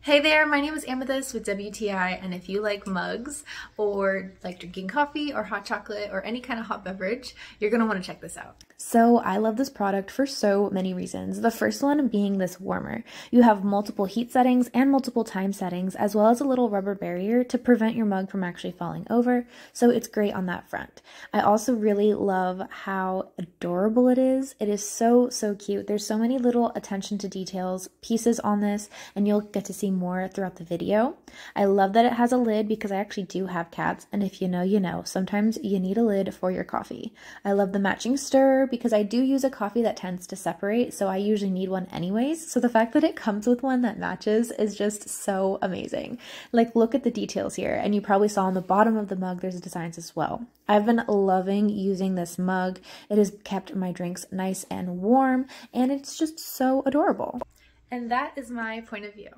Hey there, my name is Amethyst with WTI, and if you like mugs or like drinking coffee or hot chocolate or any kind of hot beverage, you're going to want to check this out. So I love this product for so many reasons. The first one being this warmer. You have multiple heat settings and multiple time settings, as well as a little rubber barrier to prevent your mug from actually falling over. So it's great on that front. I also really love how adorable it is. It is so cute. There's so many little attention to details pieces on this, and you'll get to see more throughout the video. I love that it has a lid because I actually do have cats, and if you know, you know. Sometimes you need a lid for your coffee. I love the matching stir because I do use a coffee that tends to separate, so I usually need one anyways. So the fact that it comes with one that matches is just so amazing. Like, look at the details here, and you probably saw on the bottom of the mug there's designs as well. I've been loving using this mug. It has kept my drinks nice and warm, and it's just so adorable. And that is my point of view.